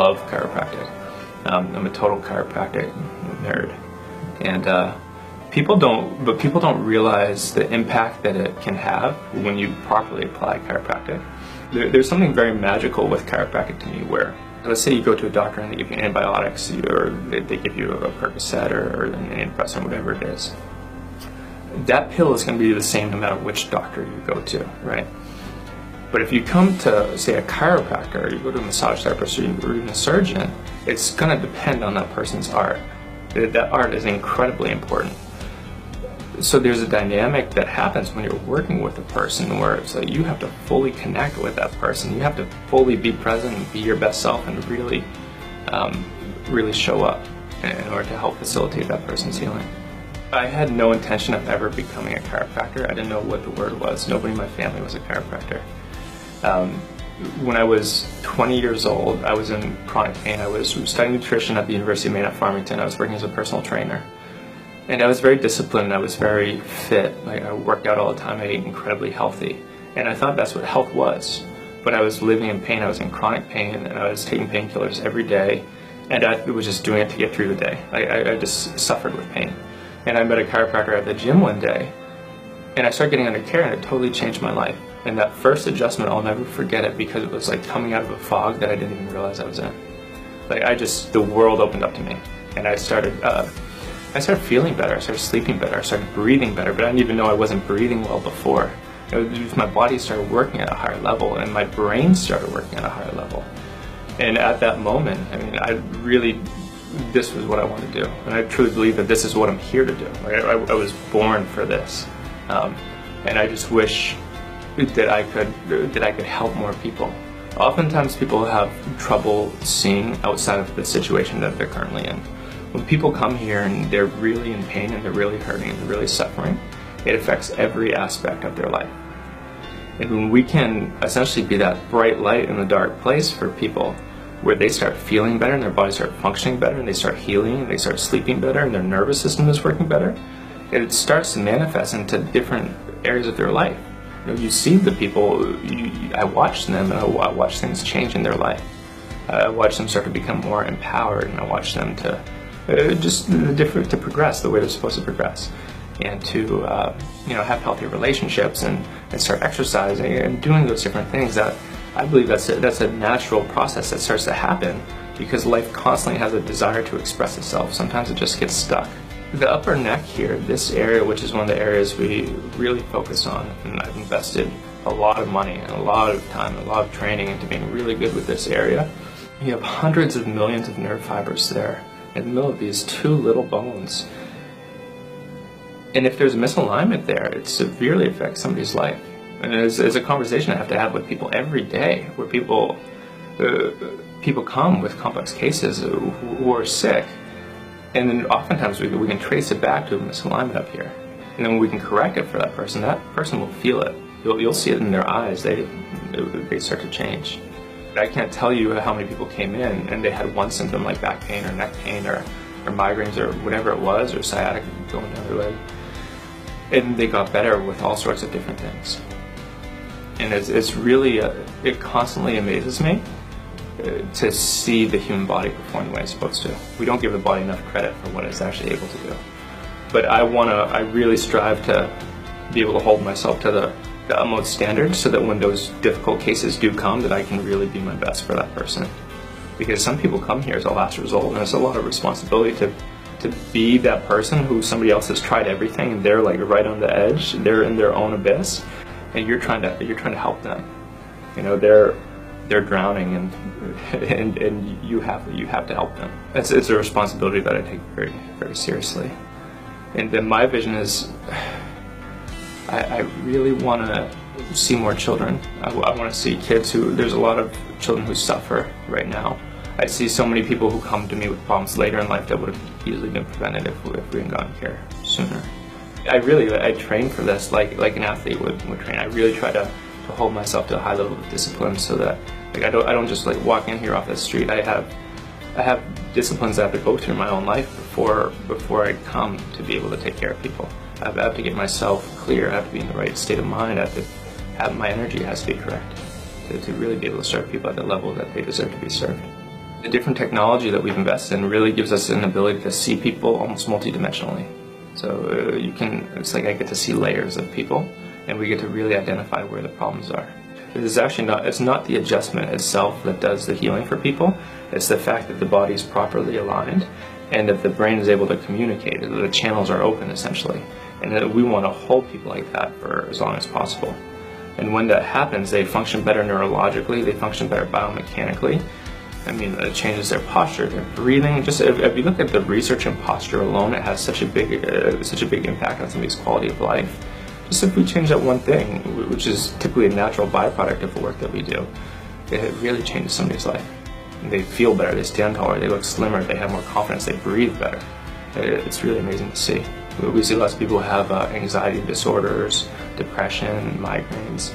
love chiropractic. I'm a total chiropractic nerd, and people don't realize the impact that it can have when you properly apply chiropractic. There's something very magical with chiropractic to me, where let's say you go to a doctor and they give you antibiotics, or they give you a Percocet or an antidepressant, whatever it is. That pill is going to be the same no matter which doctor you go to, right? But if you come to, say, a chiropractor, or you go to a massage therapist, or even a surgeon, it's going to depend on that person's art. That art is incredibly important. So there's a dynamic that happens when you're working with a person where it's like you have to fully connect with that person. You have to fully be present and be your best self and really show up in order to help facilitate that person's healing. I had no intention of ever becoming a chiropractor. I didn't know what the word was. Nobody in my family was a chiropractor. When I was 20 years old, I was in chronic pain. I was studying nutrition at the University of Maine at Farmington. I was working as a personal trainer. And I was very disciplined. I was very fit. I worked out all the time. I ate incredibly healthy. And I thought that's what health was. But I was living in pain. I was in chronic pain, and I was taking painkillers every day. And I was just doing it to get through the day. I just suffered with pain. And I met a chiropractor at the gym one day, and I started getting under care, and it totally changed my life. And that first adjustment, I'll never forget it, because it was like coming out of a fog that I didn't even realize I was in. The world opened up to me, and I started feeling better. I started sleeping better. I started breathing better, but I didn't even know I wasn't breathing well before. My body started working at a higher level, and my brain started working at a higher level. And at that moment, this was what I wanted to do, and I truly believe that this is what I'm here to do. I was born for this, and I just wish that I could help more people. Oftentimes, people have trouble seeing outside of the situation that they're currently in. When people come here and they're really in pain and they're really hurting and they're really suffering, it affects every aspect of their life. And when we can essentially be that bright light in the dark place for people, where they start feeling better and their bodies start functioning better and they start healing and they start sleeping better and their nervous system is working better, it starts to manifest into different areas of their life. You see the people, I watch them, and I watch things change in their life. I watch them start to become more empowered, and I watch them to to progress the way they're supposed to progress, and to have healthy relationships and start exercising and doing those different things. That I believe that's a natural process that starts to happen, because life constantly has a desire to express itself. Sometimes it just gets stuck. The upper neck here, this area, which is one of the areas we really focus on, and I've invested a lot of money and a lot of time and a lot of training into being really good with this area. You have hundreds of millions of nerve fibers there in the middle of these two little bones. And if there's a misalignment there, it severely affects somebody's life. And it's a conversation I have to have with people every day, where people come with complex cases who are sick, and then oftentimes we can trace it back to a misalignment up here, and then when we can correct it for that person will feel it. You'll see it in their eyes. They start to change. I can't tell you how many people came in and they had one symptom like back pain or neck pain or migraines or whatever it was, or sciatica going down their leg, and they got better with all sorts of different things. And it's really, it constantly amazes me to see the human body perform the way it's supposed to. We don't give the body enough credit for what it's actually able to do. But I really strive to be able to hold myself to the utmost standard, so that when those difficult cases do come, that I can really be my best for that person. Because some people come here as a last result, and it's a lot of responsibility to be that person who somebody else has tried everything and they're like right on the edge, they're in their own abyss, and you're trying to help them. They're drowning, and you have to help them. It's a responsibility that I take very, very seriously. And then my vision is, I really want to see more children. I want to see kids there's a lot of children who suffer right now. I see so many people who come to me with problems later in life that would have easily been prevented if we had gotten care sooner. I train for this like an athlete would train. I really try to hold myself to a high level of discipline, so that I don't just walk in here off the street. I have disciplines I have to go through in my own life before I come to be able to take care of people. I have to get myself clear. I have to be in the right state of mind. I have to have my energy has to be correct to really be able to serve people at the level that they deserve to be served. The different technology that we've invested in really gives us an ability to see people almost multidimensionally. So it's like I get to see layers of people, and we get to really identify where the problems are. It's not the adjustment itself that does the healing for people. It's the fact that the body is properly aligned and that the brain is able to communicate, that the channels are open essentially. And that we want to hold people like that for as long as possible. And when that happens, they function better neurologically, they function better biomechanically. I mean, it changes their posture, their breathing. Just if you look at the research in posture alone, it has such a big impact on somebody's quality of life. Just if we change that one thing, which is typically a natural byproduct of the work that we do, it really changes somebody's life. They feel better, they stand taller, they look slimmer, they have more confidence, they breathe better. It's really amazing to see. We see lots of people have anxiety disorders, depression, migraines,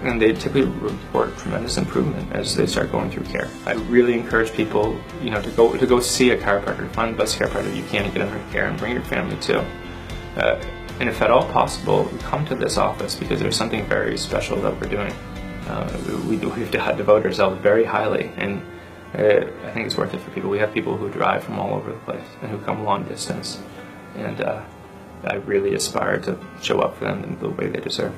and they typically report tremendous improvement as they start going through care. I really encourage people, to go see a chiropractor, find the best chiropractor you can, get under care, and bring your family too. And if at all possible, come to this office because there's something very special that we're doing. We have to devote ourselves very highly, and I think it's worth it for people. We have people who drive from all over the place and who come long distance, and I really aspire to show up for them in the way they deserve.